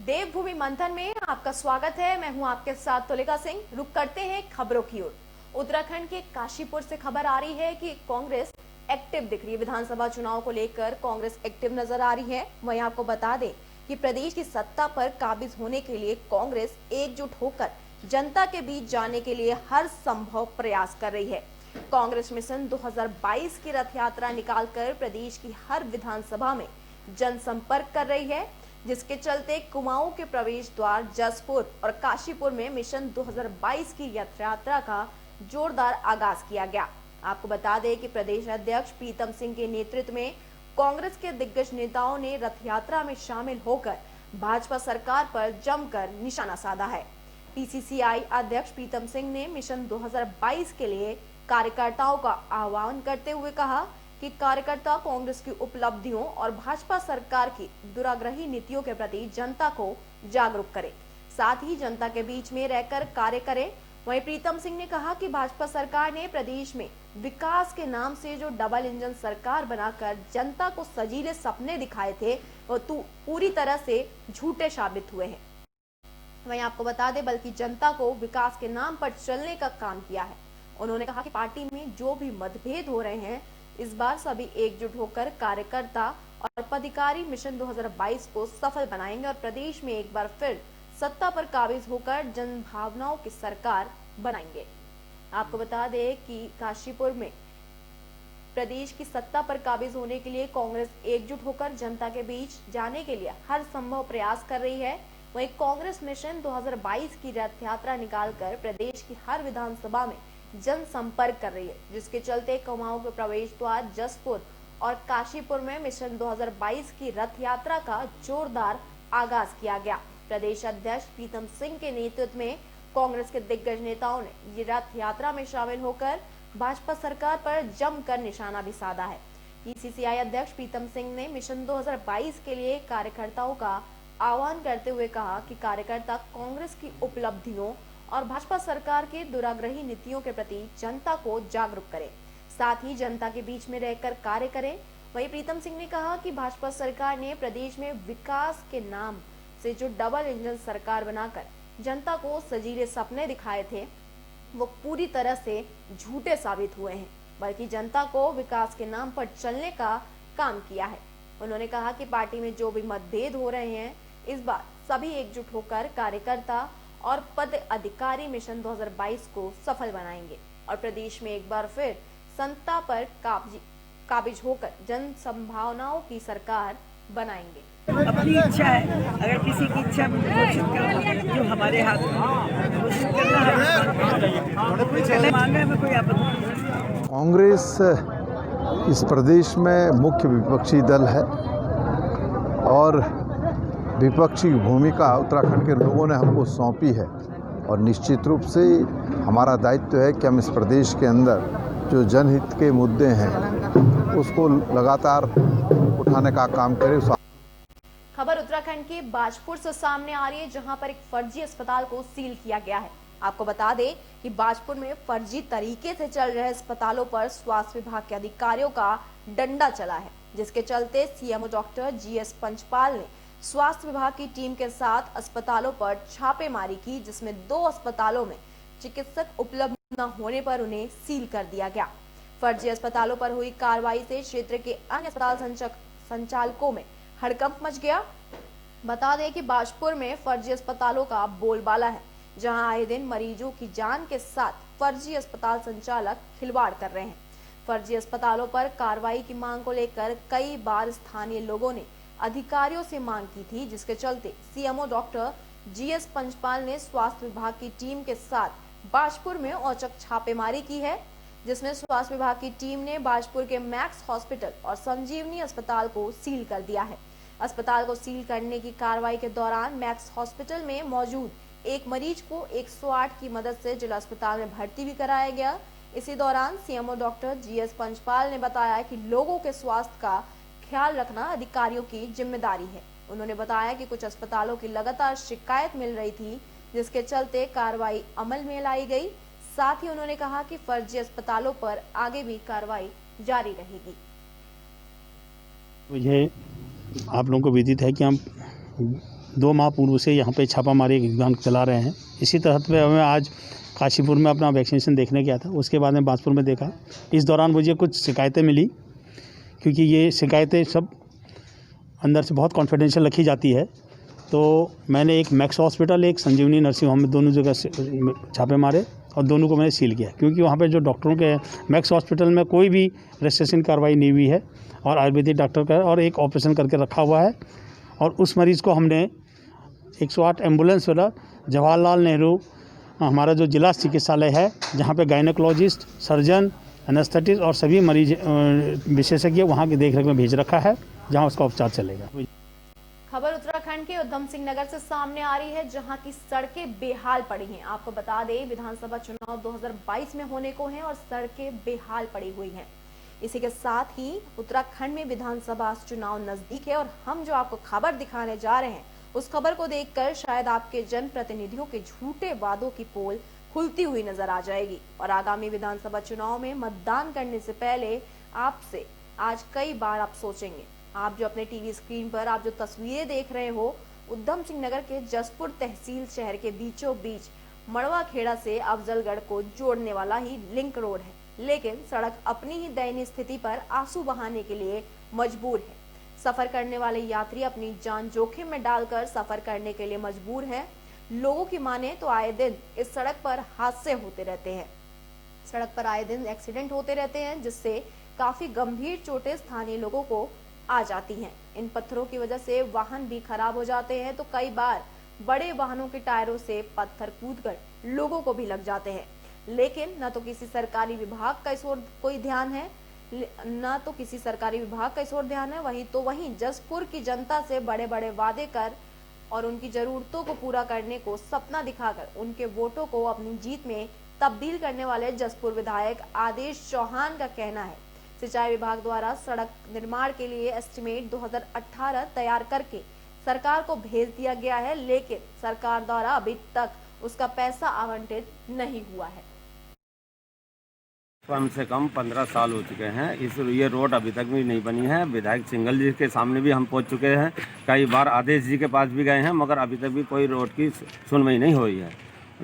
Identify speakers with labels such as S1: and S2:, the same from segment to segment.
S1: देवभूमि मंथन में आपका स्वागत है। मैं हूं आपके साथ तुलिका सिंह। रुक करते हैं खबरों की ओर। उत्तराखंड के काशीपुर से खबर आ रही है कि कांग्रेस एक्टिव दिख रही है। विधानसभा चुनाव को लेकर कांग्रेस एक्टिव नजर आ रही है। वहीं आपको बता दें कि प्रदेश की सत्ता पर काबिज होने के लिए कांग्रेस एकजुट होकर जनता के बीच जाने के लिए हर संभव प्रयास कर रही है। कांग्रेस मिशन 2022 की रथ यात्रा निकालकर प्रदेश की हर विधानसभा में जनसंपर्क कर रही है, जिसके चलते कुमाऊं के प्रवेश द्वार जसपुर और काशीपुर में मिशन 2022 की रथ यात्रा का जोरदार आगाज किया गया। आपको बता दें कि प्रदेश अध्यक्ष प्रीतम सिंह के नेतृत्व में कांग्रेस के दिग्गज नेताओं ने रथ यात्रा में शामिल होकर भाजपा सरकार पर जमकर निशाना साधा है। पीसीसीआई अध्यक्ष प्रीतम सिंह ने मिशन 2022 के लिए कार्यकर्ताओं का आह्वान करते हुए कहा कि कार्यकर्ता कांग्रेस की उपलब्धियों और भाजपा सरकार की दुराग्रही नीतियों के प्रति जनता को जागरूक करें, साथ ही जनता के बीच में रहकर कार्य करें। वहीं प्रीतम सिंह ने कहा कि भाजपा सरकार ने प्रदेश में विकास के नाम से जो डबल इंजन सरकार बनाकर जनता को सजीले सपने दिखाए थे, वो पूरी तरह से झूठे साबित हुए हैं। वहीं आपको बता दें, बल्कि जनता को विकास के नाम पर चलने का काम किया है। उन्होंने कहा कि पार्टी में जो भी मतभेद हो रहे हैं, इस बार सभी एकजुट होकर कार्यकर्ता और पदाधिकारी मिशन 2022 को सफल बनाएंगे और प्रदेश में एक बार फिर सत्ता पर काबिज होकर जन भावनाओं की सरकार बनाएंगे। आपको बता दें कि काशीपुर में प्रदेश की सत्ता पर काबिज होने के लिए कांग्रेस एकजुट होकर जनता के बीच जाने के लिए हर संभव प्रयास कर रही है। वहीं कांग्रेस मिशन 2022 की रथ यात्रा निकालकर प्रदेश की हर विधानसभा में जनसंपर्क कर रही है, जिसके चलते कुमाऊं के प्रवेश द्वार जसपुर और काशीपुर में मिशन 2022 की रथ यात्रा का जोरदार आगाज किया गया। प्रदेश अध्यक्ष प्रीतम सिंह के नेतृत्व में कांग्रेस के दिग्गज नेताओं ने ये रथ यात्रा में शामिल होकर भाजपा सरकार पर जमकर निशाना भी साधा है। पीसीसीआई अध्यक्ष प्रीतम सिंह ने मिशन 2022 के लिए कार्यकर्ताओं का आह्वान करते हुए कहा कि कार्यकर्ता कांग्रेस की उपलब्धियों और भाजपा सरकार के दुराग्रही नीतियों के प्रति जनता को जागरूक करें, साथ ही जनता के बीच में रहकर कार्य करें। वहीं प्रीतम सिंह ने कहा कि भाजपा सरकार ने प्रदेश में विकास के नाम से जो डबल इंजन सरकार बनाकर जनता को सजीले सपने दिखाए थे, वो पूरी तरह से झूठे साबित हुए हैं, बल्कि जनता को विकास के नाम पर चलने का काम किया है। उन्होंने कहा कि पार्टी में जो भी मतभेद हो रहे हैं, इस बार सभी एकजुट होकर कार्यकर्ता और पद अधिकारी मिशन 2022 को सफल बनाएंगे और प्रदेश में एक बार फिर सत्ता पर काबिज होकर जन संभावनाओं की सरकार बनाएंगे।
S2: अपनी इच्छा है, अगर किसी की इच्छा मुझे घोषित करना जो हमारे हाथ में घोषित करना मांगने में कोई आपत्ति नहीं।
S3: कांग्रेस इस प्रदेश में मुख्य विपक्षी दल है और विपक्षी भूमिका उत्तराखंड के लोगों ने हमको सौंपी है और निश्चित रूप से हमारा दायित्व है कि हम इस प्रदेश के अंदर जो जनहित के मुद्दे हैं उसको लगातार उठाने का काम करें।
S1: खबर उत्तराखंड के बाजपुर से सामने आ रही है, जहां पर एक फर्जी अस्पताल को सील किया गया है। आपको बता दें कि बाजपुर में फर्जी तरीके से चल रहे अस्पतालों पर स्वास्थ्य विभाग के अधिकारियों का डंडा चला है, जिसके चलते सीएमओ डॉक्टर जीएस पंचपाल ने स्वास्थ्य विभाग की टीम के साथ अस्पतालों पर छापेमारी की, जिसमें 2 अस्पतालों में चिकित्सक उपलब्ध न होने पर उन्हें सील कर दिया गया। फर्जी अस्पतालों पर हुई कार्रवाई से क्षेत्र के अन्य अस्पताल संचालकों में हड़कंप मच गया। बता दें कि बाजपुर में फर्जी अस्पतालों का बोलबाला है, जहां आए दिन मरीजों की जान के साथ फर्जी अस्पताल संचालक खिलवाड़ कर रहे हैं। फर्जी अस्पतालों पर कार्रवाई की मांग को लेकर कई बार स्थानीय लोगों ने अधिकारियों से मांग की थी, जिसके चलते सीएमओ डॉक्टर जीएस पंचपाल ने स्वास्थ्य विभाग की टीम के साथ बाजपुर में औचक छापेमारी की है, जिसमें स्वास्थ्य विभाग की टीम ने बाजपुर के मैक्स हॉस्पिटल और संजीवनी अस्पताल को सील कर दिया है। अस्पताल को सील करने की कार्रवाई के दौरान मैक्स हॉस्पिटल में मौजूद एक मरीज को 108 की मदद से जिला अस्पताल में भर्ती भी कराया गया। इसी दौरान सीएमओ डॉक्टर जीएस पंचपाल ने बताया कि लोगों के स्वास्थ्य का ख्याल रखना अधिकारियों की जिम्मेदारी है। उन्होंने बताया कि कुछ अस्पतालों की लगातार शिकायत मिल रही थी, जिसके चलते कार्रवाई अमल में लाई गई। साथ ही उन्होंने कहा कि फर्जी अस्पतालों पर आगे भी कार्रवाई जारी रहेगी।
S4: मुझे आप लोगों को विदित है कि हम 2 माह पूर्व से यहाँ पे छापामारी अभियान चला रहे हैं। इसी तहत में मैं आज काशीपुर में अपना वैक्सीनेशन देखने गया था, उसके बाद में बांसपुर में देखा। इस दौरान मुझे कुछ शिकायतें मिली, क्योंकि ये शिकायतें सब अंदर से बहुत कॉन्फिडेंशियल रखी जाती है। तो मैंने एक मैक्स हॉस्पिटल, एक संजीवनी नर्सिंग होम में दोनों जगह से छापे मारे और दोनों को मैंने सील किया, क्योंकि वहाँ पे जो डॉक्टरों के मैक्स हॉस्पिटल में कोई भी रजिस्ट्रेशन कार्रवाई नहीं हुई है और आयुर्वेदिक डॉक्टर का और एक ऑपरेशन करके रखा हुआ है। और उस मरीज़ को हमने 108 एम्बुलेंस वाला जवाहरलाल नेहरू हमारा जो जिला चिकित्सालय है, जहाँ पे गायनेकोलॉजिस्ट, सर्जन, एनेस्थेटिस्ट और सभी मरीज विशेषज्ञ वहाँ की देखरेख में भेज रखा है, जहाँ उसका उपचार चलेगा।
S1: खबर उत्तराखंड के उधम सिंह नगर से सामने आ रही है, जहां की सड़कें बेहाल पड़ी हैं। आपको बता दें, विधानसभा चुनाव 2022 में होने को हैं और सड़कें बेहाल पड़ी हुई हैं। इसी के साथ ही उत्तराखंड में विधानसभा चुनाव नजदीक है और हम जो आपको खबर दिखाने जा रहे हैं, उस खबर को देखकर शायद आपके जनप्रतिनिधियों के झूठे वादों की पोल खुलती हुई नजर आ जाएगी। और आगामी विधानसभा चुनाव में मतदान करने से पहले आपसे आज कई बार आप सोचेंगे। आप जो अपने टीवी स्क्रीन पर आप जो तस्वीरें देख रहे हो, उधम सिंह नगर के जसपुर तहसील शहर के बीचों बीच मड़वा खेड़ा से अफजलगढ़ को जोड़ने वाला ही लिंक रोड है, लेकिन सड़क अपनी ही दयनीय स्थिति पर आंसू बहाने के लिए मजबूर है। सफर करने वाले यात्री अपनी जान जोखिम में डालकर सफर करने के लिए मजबूर है। लोगों की माने तो आए दिन इस सड़क पर हादसे होते रहते हैं। सड़क पर आए दिन एक्सीडेंट होते रहते हैं, जिससे काफी गंभीर चोटें स्थानीय लोगों को आ जाती हैं। इन पत्थरों की वजह से वाहन भी खराब हो जाते हैं, तो कई बार बड़े वाहनों के टायरों से पत्थर कूदकर लोगों को भी लग जाते हैं। लेकिन न तो किसी सरकारी विभाग का इस ओर कोई ध्यान है, वहीं जसपुर की जनता से बड़े बड़े वादे कर और उनकी जरूरतों को पूरा करने को सपना दिखाकर उनके वोटों को अपनी जीत में तब्दील करने वाले जसपुर विधायक आदेश चौहान का कहना है, सिंचाई विभाग द्वारा सड़क निर्माण के लिए एस्टीमेट 2018 तैयार करके सरकार को भेज दिया गया है, लेकिन सरकार द्वारा अभी तक उसका पैसा आवंटित नहीं हुआ है।
S5: कम से कम 15 साल हो चुके हैं, ये रोड अभी तक भी नहीं बनी है। विधायक सिंघल जी के सामने भी हम पहुंच चुके हैं, कई बार आदेश जी के पास भी गए हैं, मगर अभी तक भी कोई रोड की सुनवाई नहीं हुई है।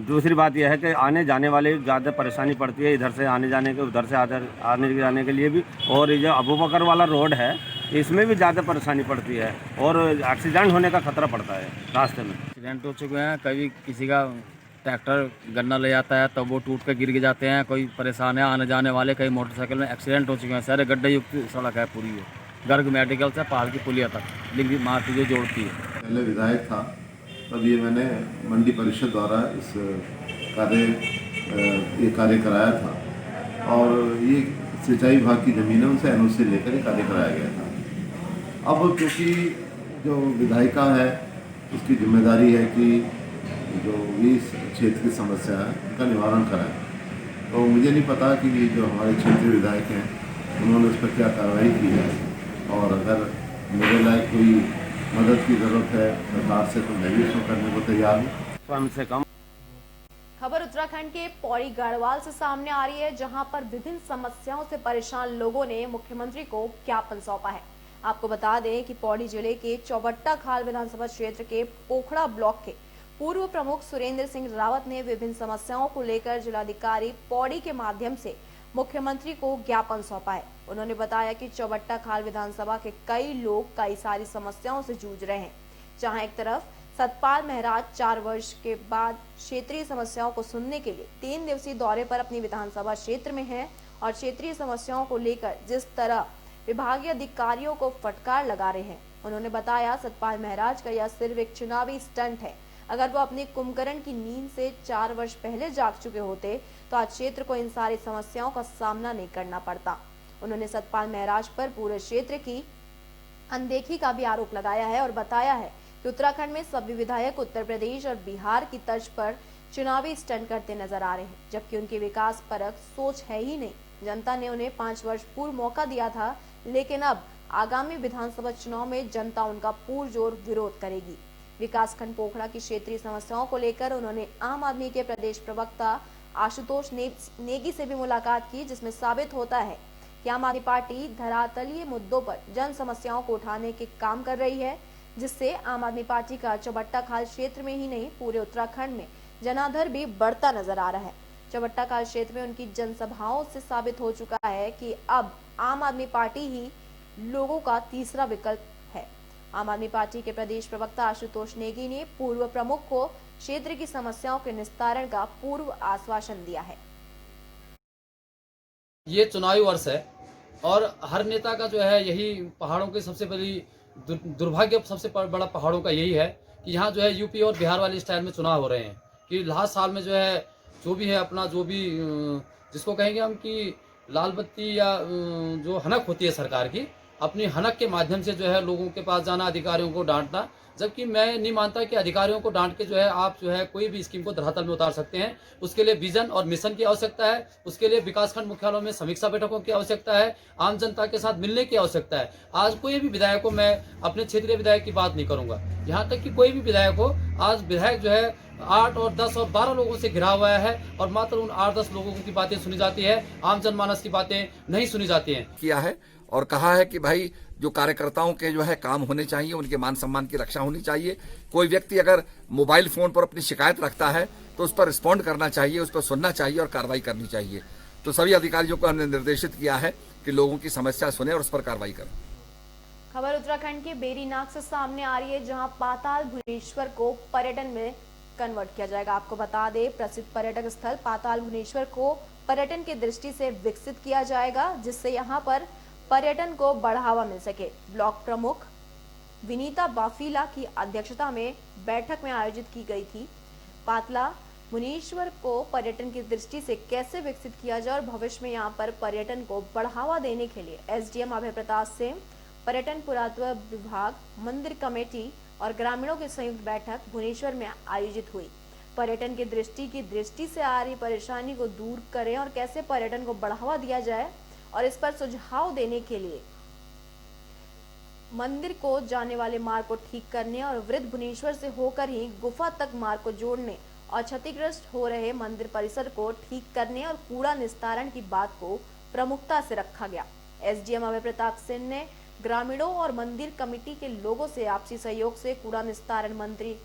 S5: दूसरी बात यह है कि आने जाने वाले ज़्यादा परेशानी पड़ती है, इधर से आने जाने के, उधर से आने जाने के लिए भी। और ये जो अबूबकर वाला रोड है, इसमें भी ज़्यादा परेशानी पड़ती है और एक्सीडेंट होने का खतरा पड़ता है रास्ते में।
S6: एक्सीडेंट हो चुके हैं, कभी किसी का ट्रैक्टर गन्ना ले जाता है तो वो टूट कर गिर जाते हैं, कोई परेशान है आने जाने वाले, कई मोटरसाइकिल में एक्सीडेंट हो चुके हैं। सारे गड्ढे युक्त सड़क है पूरी है, गर्ग मेडिकल से पहाड़ की पुलिया तक लिंक मारती जो जोड़ती है।
S7: पहले विधायक था तब ये मैंने मंडी परिषद द्वारा इस कार्य कराया था और ये सिंचाई विभाग की ज़मीन है, उनसे एनओसी लेकर ये कार्य कराया गया था। अब क्योंकि जो विधायिका है उसकी जिम्मेदारी है कि जो भी क्षेत्र की समस्या है उनका निवारण कराएं, तो मुझे नहीं पता कि ये जो हमारे क्षेत्रीय विधायक हैं उन्होंने उस पर क्या कार्रवाई की है। और अगर मेरे लायक कोई मदद की ज़रूरत है सरकार से, तो मैं भी उसको करने को तैयार हूँ।
S5: कम से कम
S1: खबर उत्तराखंड के पौड़ी गढ़वाल से सामने आ रही है, जहां पर विभिन्न समस्याओं से परेशान लोगों ने मुख्यमंत्री को ज्ञापन सौंपा है। आपको बता दें कि पौड़ी जिले के चौबट्टा खाल विधानसभा क्षेत्र के पोखड़ा ब्लॉक के पूर्व प्रमुख सुरेंद्र सिंह रावत ने विभिन्न समस्याओं को लेकर जिलाधिकारी पौड़ी के माध्यम से मुख्यमंत्री को ज्ञापन सौंपा है। उन्होंने बताया कि चौबट्टा खाल विधानसभा के कई लोग कई सारी समस्याओं से जूझ रहे हैं, जहां एक तरफ सतपाल महराज 4 वर्ष के बाद क्षेत्रीय समस्याओं को सुनने के लिए 3 दिवसीय दौरे पर अपनी विधानसभा क्षेत्र में हैं और क्षेत्रीय समस्याओं को लेकर जिस तरह विभागीय अधिकारियों को फटकार लगा रहे हैं। उन्होंने बताया, सतपाल महराज का यह सिर्फ एक चुनावी स्टंट है। अगर वो अपनी कुंभकर्ण की नींद से 4 वर्ष पहले जाग चुके होते तो आज क्षेत्र को इन सारी समस्याओं का सामना नहीं करना पड़ता। उन्होंने सतपाल महराज पर पूरे क्षेत्र की अनदेखी का भी आरोप लगाया है और बताया है कि उत्तराखंड में सभी विधायक उत्तर प्रदेश और बिहार की तर्ज पर चुनावी स्टंट करते नजर आ रहे हैं, जबकि उनकी विकास परक सोच है ही नहीं। जनता ने उन्हें 5 वर्ष पूर्व मौका दिया था, लेकिन अब आगामी विधानसभा चुनाव में जनता उनका पुरजोर विरोध करेगी। विकासखंड पोखड़ा की क्षेत्रीय समस्याओं को लेकर उन्होंने आम आदमी के प्रदेश प्रवक्ता आशुतोष नेगी से भी मुलाकात की, जिसमें साबित होता है कि आम आदमी पार्टी धरातलीय मुद्दों पर जन समस्याओं को उठाने के काम कर रही है। जिससे आम आदमी पार्टी का चौबट्टा खाल क्षेत्र में ही नहीं पूरे उत्तराखंड में जनाधार भी बढ़ता नजर आ रहा है। चौबट्टा खाल क्षेत्र में उनकी जनसभाओं से साबित हो चुका है कि अब आम आदमी पार्टी ही लोगों का तीसरा विकल्प है। आम आदमी पार्टी के प्रदेश प्रवक्ता आशुतोष नेगी ने पूर्व प्रमुख को क्षेत्र की समस्याओं के निस्तारण का पूर्व आश्वासन दिया है।
S6: ये चुनावी वर्ष है और हर नेता का जो है यही पहाड़ों की सबसे बड़ी दुर्भाग्य, सबसे बड़ा पहाड़ों का यही है कि यहाँ जो है यूपी और बिहार वाली स्टाइल में चुनाव हो रहे हैं कि लास्ट साल में जो है जो भी है अपना जो भी जिसको कहेंगे हम कि लाल बत्ती या जो हनक होती है सरकार की, अपनी हनक के माध्यम से जो है लोगों के पास जाना, अधिकारियों को डांटना, जबकि मैं नहीं मानता कि अधिकारियों को डांट के जो है आप जो है कोई भी स्कीम को धरातल में उतार सकते हैं। उसके लिए विजन और मिशन की आवश्यकता है, उसके लिए विकासखंड मुख्यालयों में समीक्षा बैठकों की आवश्यकता है, आम जनता के साथ मिलने की आवश्यकता है। आज कोई भी विधायक को, मैं अपने क्षेत्रीय विधायक की बात नहीं करूंगा, यहाँ तक कि कोई भी विधायक हो, आज विधायक जो है 8 और 10 और 12 लोगों से घिरा हुआ है और मात्र उन 8-10 लोगों की बातें सुनी जाती है, आम जनमानस की बातें नहीं सुनी जाती हैं।
S8: किया है और कहा है कि भाई जो कार्यकर्ताओं के जो है काम होने चाहिए, उनके मान सम्मान की रक्षा होनी चाहिए। कोई व्यक्ति अगर मोबाइल फोन पर अपनी शिकायत रखता है तो उस पर रिस्पॉन्ड करना चाहिए, उस पर सुनना चाहिए और कार्रवाई करनी चाहिए। तो सभी अधिकारियों को हमने निर्देशित किया है कि लोगों की समस्या सुने और उस पर कार्रवाई करें।
S1: खबर उत्तराखंड के बेरीनाग से सामने आ रही है, जहां पाताल भुवनेश्वर को पर्यटन में कन्वर्ट किया जाएगा। आपको बता दें, प्रसिद्ध पर्यटक स्थल पाताल भुवनेश्वर को पर्यटन की दृष्टि से विकसित किया जाएगा, जिससे यहां पर पर्यटन को बढ़ावा मिल सके। ब्लॉक प्रमुख विनीता बाफीला की अध्यक्षता में बैठक में आयोजित की गई थी। पाताल भुवनेश्वर को पर्यटन की दृष्टि से कैसे विकसित किया जाए और भविष्य में यहां पर पर्यटन को बढ़ावा देने के लिए एसडीएम अभय प्रताप सिंह, पर्यटन पुरातत्व विभाग, मंदिर कमेटी और ग्रामीणों की संयुक्त बैठक भुवनेश्वर में आयोजित हुई। पर्यटन की दृष्टि से आ रही परेशानी को दूर करें और कैसे पर्यटन को बढ़ावा दिया जाए और इस पर सुझाव देने के लिए मंदिर को जाने वाले मार्ग को ठीक करने और वृद्ध भुवनेश्वर से होकर ही गुफा तक मार्ग को जोड़ने और क्षतिग्रस्त हो रहे मंदिर परिसर को ठीक करने और कूड़ा निस्तारण की बात को प्रमुखता से रखा गया। एसडीएम अभय प्रताप सिंह ने ग्रामीणों और मंदिर कमेटी के लोगों से आपसी सहयोग से कूड़ा निस्तारण मंदिर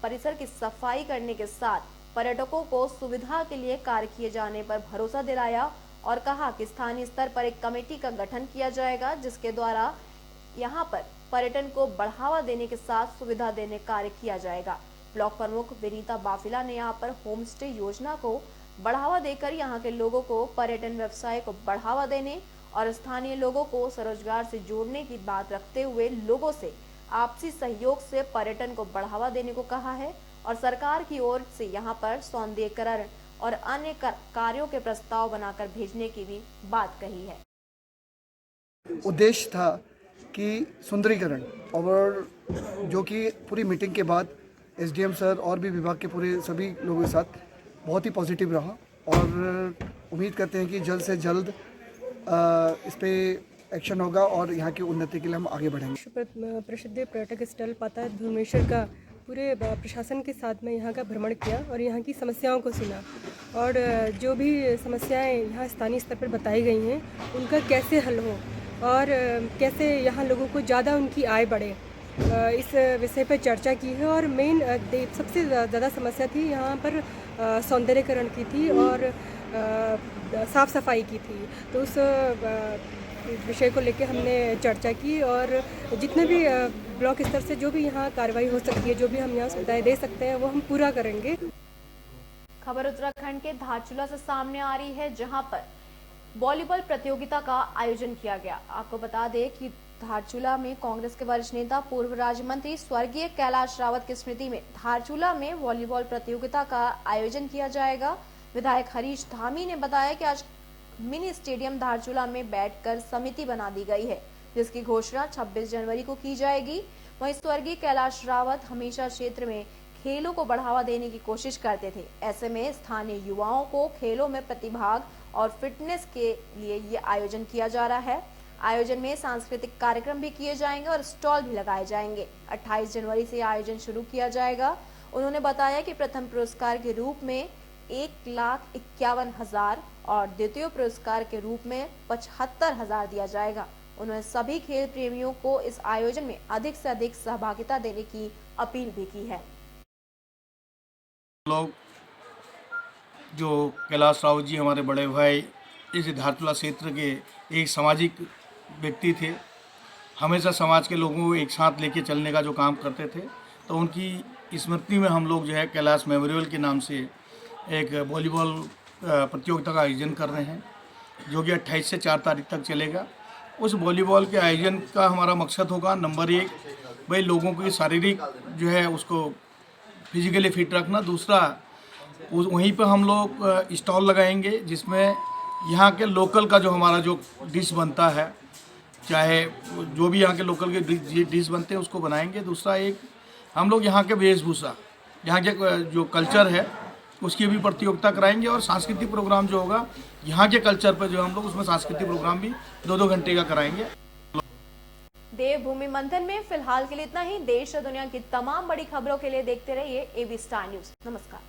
S1: परिसर की सफाई करने के साथ पर्यटकों को सुविधा के लिए कार्य किए जाने पर भरोसा दिलाया और कहा कि स्थानीय स्तर पर एक कमेटी का गठन किया जाएगा, जिसके द्वारा यहां पर पर्यटन को बढ़ावा देने के साथ सुविधा देने कार्य किया जाएगा। ब्लॉक प्रमुख विनीता बाफिला ने यहां पर होम स्टे योजना को बढ़ावा देकर यहां के लोगों को पर्यटन व्यवसाय को बढ़ावा देने और स्थानीय लोगों को स्वरोजगार से जोड़ने की बात रखते हुए लोगों से आपसी सहयोग से पर्यटन को बढ़ावा देने को कहा है और सरकार की ओर से यहां पर सौंदर्यीकरण और अन्य कार्यों के प्रस्ताव बनाकर भेजने की भी बात कही है।
S9: उद्देश्य था कि सुंदरीकरण, और जो कि पूरी मीटिंग के बाद एसडीएम सर और भी विभाग के पूरे सभी लोगों के साथ बहुत ही पॉजिटिव रहा और उम्मीद करते हैं कि जल्द से जल्द इस पे एक्शन होगा और यहाँ की उन्नति के लिए हम आगे बढ़ेंगे।
S10: प्रसिद्ध पर्यटक स्थल पाताल भुवनेश्वर का पूरे प्रशासन के साथ में यहाँ का भ्रमण किया और यहाँ की समस्याओं को सुना और जो भी समस्याएं यहाँ स्थानीय स्तर पर बताई गई हैं उनका कैसे हल हो और कैसे यहाँ लोगों को ज़्यादा उनकी आय बढ़े, इस विषय पर चर्चा की है। और मेन सबसे ज़्यादा समस्या थी यहाँ पर सौंदर्यीकरण की थी और साफ़ सफाई की थी। तो उस विषय को लेकर हमने चर्चा की और जितने भी ब्लॉक स्तर से जो भी यहाँ कार्रवाई हो सकती है, जो भी हम यहाँ सुविधाएं दे सकते हैं, वो हम पूरा करेंगे।
S1: खबर उत्तराखंड के धारचूला से सामने आ रही है, जहां पर वॉलीबॉल प्रतियोगिता का आयोजन किया गया। आपको बता दें कि धारचूला में कांग्रेस के वरिष्ठ नेता पूर्व राज्य मंत्री स्वर्गीय कैलाश रावत की स्मृति में धारचूला में वॉलीबॉल प्रतियोगिता का आयोजन किया जाएगा। विधायक हरीश धामी ने बताया कि आज मिनी स्टेडियम धारचूला में बैठकर समिति बना दी गई है, जिसकी घोषणा 26 जनवरी को की जाएगी। वहीं स्वर्गीय कैलाश रावत हमेशा क्षेत्र में खेलों को बढ़ावा देने की कोशिश करते थे। ऐसे में स्थानीय युवाओं को खेलों में प्रतिभाग और फिटनेस के लिए ये आयोजन किया जा रहा है। आयोजन में सांस्कृतिक कार्यक्रम भी किए जाएंगे और स्टॉल भी लगाए जाएंगे। 28 जनवरी से आयोजन शुरू किया जाएगा। उन्होंने बताया कि प्रथम पुरस्कार के रूप में 1,51,000 और द्वितीय पुरस्कार के रूप में 75,000 दिया जाएगा। उन्होंने सभी खेल प्रेमियों को इस आयोजन में अधिक से अधिक सहभागिता देने की अपील भी की है।
S11: लोग जो कैलाश राउत जी हमारे बड़े भाई इस सिद्धार्थपुरा क्षेत्र के एक सामाजिक व्यक्ति थे, हमेशा समाज के लोगों को एक साथ लेके चलने का जो काम करते थे, तो उनकी स्मृति में हम लोग जो है कैलाश मेमोरियल के नाम से एक वॉलीबॉल प्रतियोगिता का आयोजन कर रहे हैं, जो कि 28 से 4 तारीख तक चलेगा। उस वॉलीबॉल के आयोजन का हमारा मकसद होगा नंबर 1 भाई लोगों की शारीरिक जो है उसको फिजिकली फिट रखना। दूसरा वहीं पर हम लोग स्टॉल लगाएंगे जिसमें यहाँ के लोकल का जो हमारा जो डिश बनता है, चाहे जो भी यहाँ के लोकल के डिश बनते हैं उसको बनाएंगे। दूसरा एक हम लोग यहाँ के वेशभूषा, यहाँ के जो कल्चर है उसकी भी प्रतियोगिता कराएंगे और सांस्कृतिक प्रोग्राम जो होगा यहाँ के कल्चर पर जो हम लोग उसमें सांस्कृतिक प्रोग्राम भी 2-2 घंटे का कराएंगे।
S1: देवभूमि मंथन में फिलहाल के लिए इतना ही। देश और दुनिया की तमाम बड़ी खबरों के लिए देखते रहिए AB स्टार न्यूज। नमस्कार।